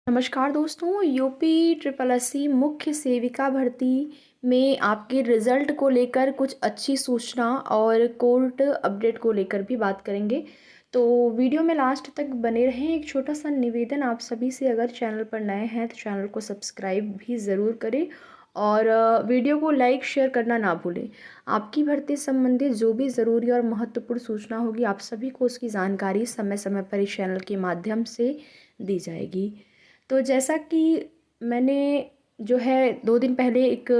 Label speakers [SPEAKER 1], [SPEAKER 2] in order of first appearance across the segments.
[SPEAKER 1] नमस्कार दोस्तों, UP triple SC मुख्य सेविका भर्ती में आपके रिज़ल्ट को लेकर कुछ अच्छी सूचना और कोर्ट अपडेट को लेकर भी बात करेंगे। तो वीडियो में लास्ट तक बने रहें। एक छोटा सा निवेदन आप सभी से, अगर चैनल पर नए हैं तो चैनल को सब्सक्राइब भी ज़रूर करें और वीडियो को लाइक शेयर करना ना भूलें। आपकी भर्ती संबंधित जो भी ज़रूरी और महत्वपूर्ण सूचना होगी, आप सभी को उसकी जानकारी समय समय पर इस चैनल के माध्यम से दी जाएगी। तो जैसा कि मैंने जो है 2 दिन पहले एक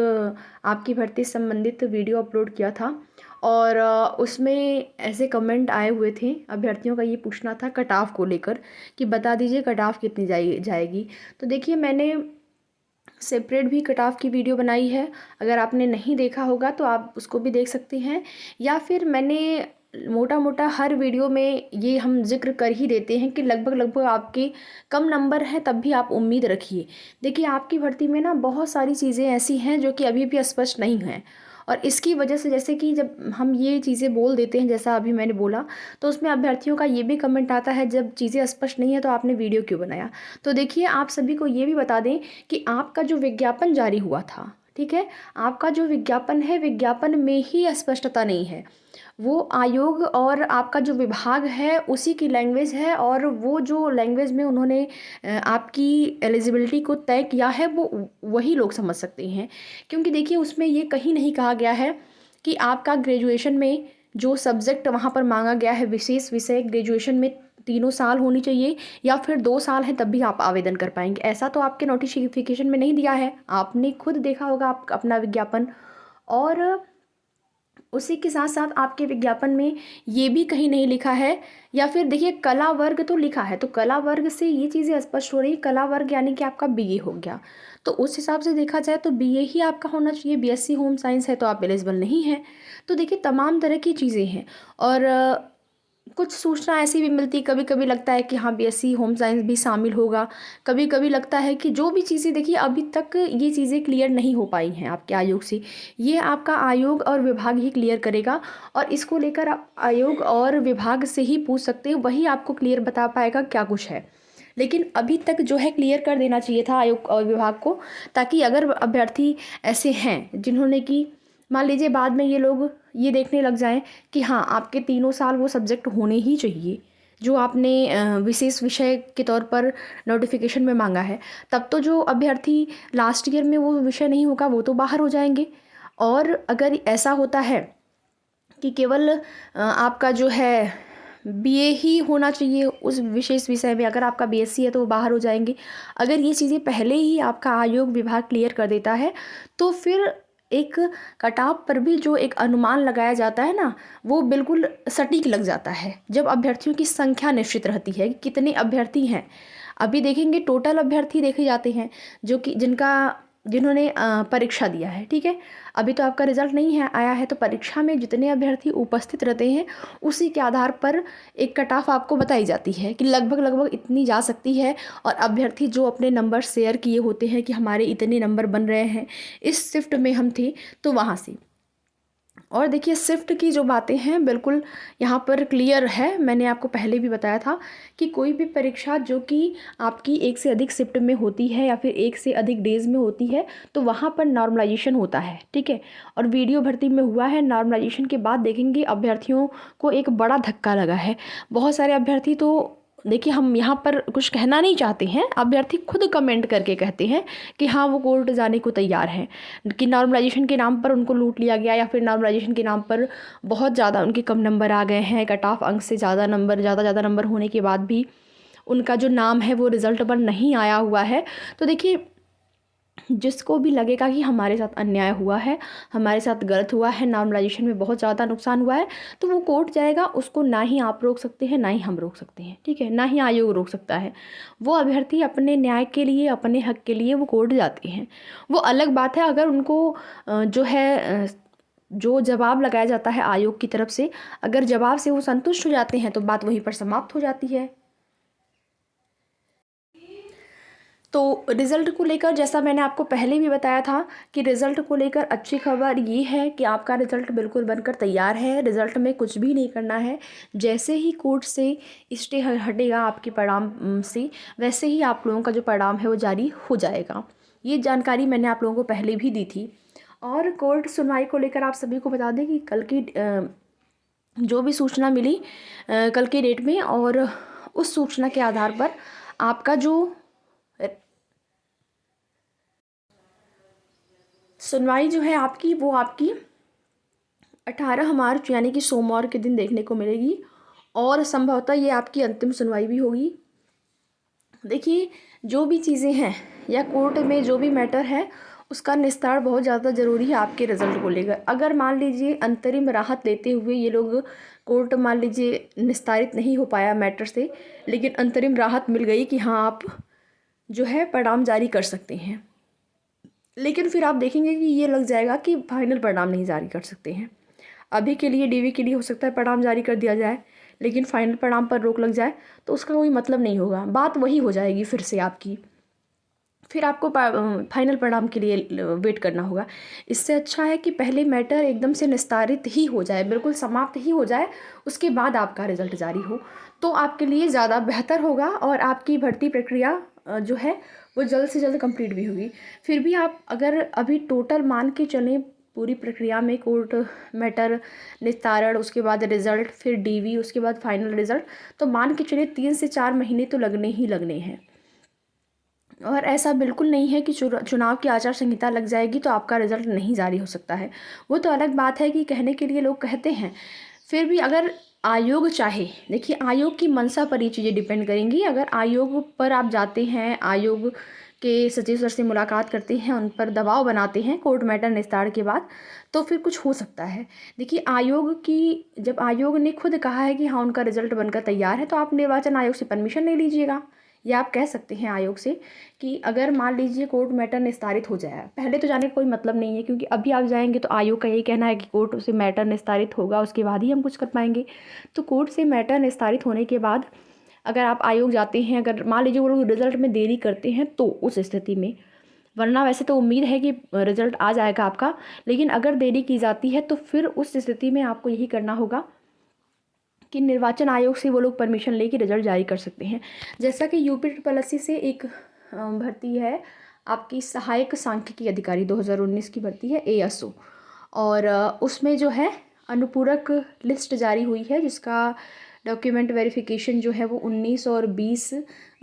[SPEAKER 1] आपकी भर्ती संबंधित वीडियो अपलोड किया था और उसमें ऐसे कमेंट आए हुए थे। अभ्यर्थियों का ये पूछना था कट ऑफ को लेकर कि बता दीजिए कट ऑफ कितनी जाएगी। तो देखिए, मैंने सेपरेट भी कट ऑफ की वीडियो बनाई है। अगर आपने नहीं देखा होगा तो आप उसको भी देख सकते हैं, या फिर मैंने मोटा मोटा हर वीडियो में ये हम जिक्र कर ही देते हैं कि लगभग लगभग आपके कम नंबर हैं, तब भी आप उम्मीद रखिए। देखिए, आपकी भर्ती में ना बहुत सारी चीज़ें ऐसी हैं जो कि अभी भी स्पष्ट नहीं हैं, और इसकी वजह से जैसे कि जब हम ये चीज़ें बोल देते हैं, जैसा अभी मैंने बोला, तो उसमें अभ्यर्थियों का ये भी कमेंट आता है, जब चीज़ें स्पष्ट नहीं है तो आपने वीडियो क्यों बनाया। तो देखिए, आप सभी को ये भी बता दें कि आपका जो विज्ञापन जारी हुआ था, ठीक है, आपका जो विज्ञापन है, विज्ञापन में ही अस्पष्टता नहीं है। वो आयोग और आपका जो विभाग है उसी की लैंग्वेज है, और वो जो लैंग्वेज में उन्होंने आपकी एलिजिबिलिटी को तय किया है, वो वही लोग समझ सकते हैं। क्योंकि देखिए, उसमें ये कहीं नहीं कहा गया है कि आपका ग्रेजुएशन में जो सब्जेक्ट वहाँ पर मांगा गया है, विशेष विषय ग्रेजुएशन में 3 साल होनी चाहिए, या फिर 2 साल है तब भी आप आवेदन कर पाएंगे। ऐसा तो आपके नोटिफिकेशन में नहीं दिया है। आपने खुद देखा होगा आप अपना विज्ञापन, और उसी के साथ साथ आपके विज्ञापन में ये भी कहीं नहीं लिखा है, या फिर देखिए, कला वर्ग तो लिखा है, तो कला वर्ग से ये चीज़ें स्पष्ट हो रही। कला वर्ग यानी कि आपका बीए हो गया, तो उस हिसाब से देखा जाए तो बीए ही आपका होना चाहिए। बीएससी होम साइंस है तो आप एलिजिबल नहीं हैं। तो देखिए, तमाम तरह की चीज़ें हैं, और कुछ सूचना ऐसी भी मिलती, कभी कभी लगता है कि हाँ, बीएससी होम साइंस भी शामिल होगा। कभी कभी लगता है कि जो भी चीज़ें, देखिए अभी तक ये चीज़ें क्लियर नहीं हो पाई हैं आपके आयोग से। ये आपका आयोग और विभाग ही क्लियर करेगा, और इसको लेकर आप आयोग और विभाग से ही पूछ सकते हैं, वही आपको क्लियर बता पाएगा क्या कुछ है। लेकिन अभी तक जो है क्लियर कर देना चाहिए था आयोग और विभाग को, ताकि अगर अभ्यर्थी ऐसे हैं जिन्होंने कि मान लीजिए बाद में ये लोग ये देखने लग जाएं कि हाँ, आपके 3 साल वो सब्जेक्ट होने ही चाहिए जो आपने विशेष विषय के तौर पर नोटिफिकेशन में मांगा है, तब तो जो अभ्यर्थी लास्ट ईयर में वो विषय नहीं होगा वो तो बाहर हो जाएंगे। और अगर ऐसा होता है कि केवल आपका जो है बीए ही होना चाहिए उस विशेष विषय में, अगर आपका बीएससी है तो वो बाहर हो जाएंगे। अगर ये चीज़ें पहले ही आपका आयोग विभाग क्लियर कर देता है, तो फिर एक कटाव पर भी जो एक अनुमान लगाया जाता है ना, वो बिल्कुल सटीक लग जाता है, जब अभ्यर्थियों की संख्या निश्चित रहती है कि कितने अभ्यर्थी हैं। अभी देखेंगे, टोटल अभ्यर्थी देखे जाते हैं जो कि जिन्होंने परीक्षा दिया है, ठीक है। अभी तो आपका रिजल्ट नहीं है आया है, तो परीक्षा में जितने अभ्यर्थी उपस्थित रहते हैं उसी के आधार पर एक कट ऑफ आपको बताई जाती है कि लगभग लगभग इतनी जा सकती है। और अभ्यर्थी जो अपने नंबर शेयर किए होते हैं कि हमारे इतने नंबर बन रहे हैं, इस शिफ्ट में हम थे, तो वहाँ से। और देखिए, शिफ्ट की जो बातें हैं बिल्कुल यहाँ पर क्लियर है। मैंने आपको पहले भी बताया था कि कोई भी परीक्षा जो कि आपकी एक से अधिक शिफ्ट में होती है या फिर एक से अधिक डेज में होती है, तो वहाँ पर नॉर्मलाइजेशन होता है, ठीक है। और वीडियो भर्ती में हुआ है, नॉर्मलाइजेशन के बाद देखेंगे अभ्यर्थियों को एक बड़ा धक्का लगा है। बहुत सारे अभ्यर्थी तो, देखिए हम यहाँ पर कुछ कहना नहीं चाहते हैं, अभ्यर्थी खुद कमेंट करके कहते हैं कि हाँ, वो कोर्ट जाने को तैयार हैं, कि नॉर्मलाइजेशन के नाम पर उनको लूट लिया गया, या फिर नॉर्मलाइजेशन के नाम पर बहुत ज़्यादा उनके कम नंबर आ गए हैं। कट ऑफ अंक से ज़्यादा नंबर होने के बाद भी उनका जो नाम है वो रिज़ल्ट पर नहीं आया हुआ है। तो देखिए, जिसको भी लगेगा कि हमारे साथ अन्याय हुआ है, हमारे साथ गलत हुआ है, नॉर्मलाइजेशन में बहुत ज़्यादा नुकसान हुआ है, तो वो कोर्ट जाएगा। उसको ना ही आप रोक सकते हैं, ना ही हम रोक सकते हैं, ठीक है, ना ही आयोग रोक सकता है। वो अभ्यर्थी अपने न्याय के लिए, अपने हक के लिए वो कोर्ट जाते हैं। वो अलग बात है अगर उनको जो है जो जवाब लगाया जाता है आयोग की तरफ से, अगर जवाब से वो संतुष्ट हो जाते हैं तो बात वहीं पर समाप्त हो जाती है। तो रिज़ल्ट को लेकर जैसा मैंने आपको पहले भी बताया था कि रिज़ल्ट को लेकर अच्छी खबर ये है कि आपका रिज़ल्ट बिल्कुल बनकर तैयार है। रिज़ल्ट में कुछ भी नहीं करना है। जैसे ही कोर्ट से स्टे हटेगा आपके परिणाम से, वैसे ही आप लोगों का जो परिणाम है वो जारी हो जाएगा। ये जानकारी मैंने आप लोगों को पहले भी दी थी। और कोर्ट सुनवाई को लेकर आप सभी को बता दें कि कल की जो भी सूचना मिली कल के डेट में, और उस सूचना के आधार पर आपका जो सुनवाई जो है आपकी, वो आपकी 18 मार्च यानी कि सोमवार के दिन देखने को मिलेगी, और संभवतः ये आपकी अंतिम सुनवाई भी होगी। देखिए, जो भी चीज़ें हैं या कोर्ट में जो भी मैटर है, उसका निस्तारण बहुत ज़्यादा ज़रूरी है आपके रिज़ल्ट को लेकर। अगर मान लीजिए अंतरिम राहत लेते हुए ये लोग कोर्ट मान लीजिए निस्तारित नहीं हो पाया मैटर से, लेकिन अंतरिम राहत मिल गई कि हाँ आप जो है परिणाम जारी कर सकते हैं, लेकिन फिर आप देखेंगे कि ये लग जाएगा कि फाइनल परिणाम नहीं जारी कर सकते हैं। अभी के लिए डीवी के लिए हो सकता है परिणाम जारी कर दिया जाए, लेकिन फाइनल परिणाम पर रोक लग जाए तो उसका कोई मतलब नहीं होगा, बात वही हो जाएगी फिर से आपकी। फिर आपको फाइनल परिणाम के लिए वेट करना होगा। इससे अच्छा है कि पहले मैटर एकदम से निस्तारित ही हो जाए, बिल्कुल समाप्त ही हो जाए, उसके बाद आपका रिजल्ट जारी हो, तो आपके लिए ज़्यादा बेहतर होगा और आपकी भर्ती प्रक्रिया जो है वो जल्द से जल्द कंप्लीट भी होगी। फिर भी आप अगर अभी टोटल मान के चलें पूरी प्रक्रिया में, कोर्ट मैटर निस्तारण, उसके बाद रिज़ल्ट, फिर डीवी, उसके बाद फाइनल रिज़ल्ट, तो मान के चलिए 3 से 4 महीने तो लगने ही लगने हैं। और ऐसा बिल्कुल नहीं है कि चुनाव की आचार संहिता लग जाएगी तो आपका रिज़ल्ट नहीं जारी हो सकता है। वो तो अलग बात है कि कहने के लिए लोग कहते हैं, फिर भी अगर आयोग चाहे, देखिए आयोग की मंशा पर ये चीज़ें डिपेंड करेंगी। अगर आयोग पर आप जाते हैं, आयोग के सचिव सर से मुलाकात करते हैं, उन पर दबाव बनाते हैं कोर्ट मैटर निस्तारण के बाद, तो फिर कुछ हो सकता है। देखिए आयोग की, जब आयोग ने खुद कहा है कि हाँ उनका रिज़ल्ट बनकर तैयार है, तो आप निर्वाचन आयोग से परमिशन ले लीजिएगा, या आप कह सकते हैं आयोग से कि अगर मान लीजिए कोर्ट मैटर निस्तारित हो जाए, पहले तो जाने का कोई मतलब नहीं है, क्योंकि अभी आप जाएंगे तो आयोग का यही कहना है कि कोर्ट से मैटर निस्तारित होगा उसके बाद ही हम कुछ कर पाएंगे। तो कोर्ट से मैटर निस्तारित होने के बाद अगर आप आयोग जाते हैं, अगर मान लीजिए वो लोग रिजल्ट में देरी करते हैं, तो उस स्थिति में, वरना वैसे तो उम्मीद है कि रिजल्ट आ जाएगा आपका, लेकिन अगर देरी की जाती है तो फिर उस स्थिति में आपको यही करना होगा कि निर्वाचन आयोग से वो लोग परमिशन लेके रिजल्ट जारी कर सकते हैं। जैसा कि यूपी से एक भर्ती है आपकी सहायक सांख्यिकी अधिकारी 2019 की भर्ती है, एएसओ, और उसमें जो है अनुपूरक लिस्ट जारी हुई है, जिसका डॉक्यूमेंट वेरिफिकेशन जो है वो 19 और 20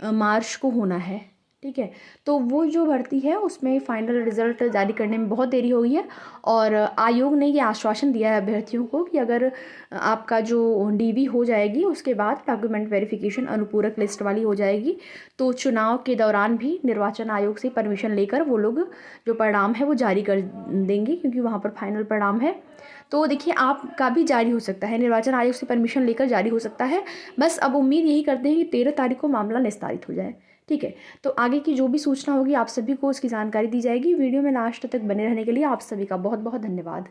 [SPEAKER 1] मार्च को होना है। ठीक है, तो वो जो भर्ती है उसमें फ़ाइनल रिज़ल्ट जारी करने में बहुत देरी हो गई है, और आयोग ने ये आश्वासन दिया है अभ्यर्थियों को कि अगर आपका जो डीवी हो जाएगी, उसके बाद डॉक्यूमेंट वेरिफिकेशन अनुपूरक लिस्ट वाली हो जाएगी, तो चुनाव के दौरान भी निर्वाचन आयोग से परमिशन लेकर वो लोग जो परिणाम है वो जारी कर देंगे, क्योंकि वहाँ पर फाइनल परिणाम है। तो देखिए आपका भी जारी हो सकता है, निर्वाचन आयोग से परमिशन लेकर जारी हो सकता है। बस अब उम्मीद यही करते हैं कि 13 तारीख को मामला निस्तारित हो जाए। ठीक है, तो आगे की जो भी सूचना होगी आप सभी को उसकी जानकारी दी जाएगी। वीडियो में लास्ट तक बने रहने के लिए आप सभी का बहुत बहुत धन्यवाद।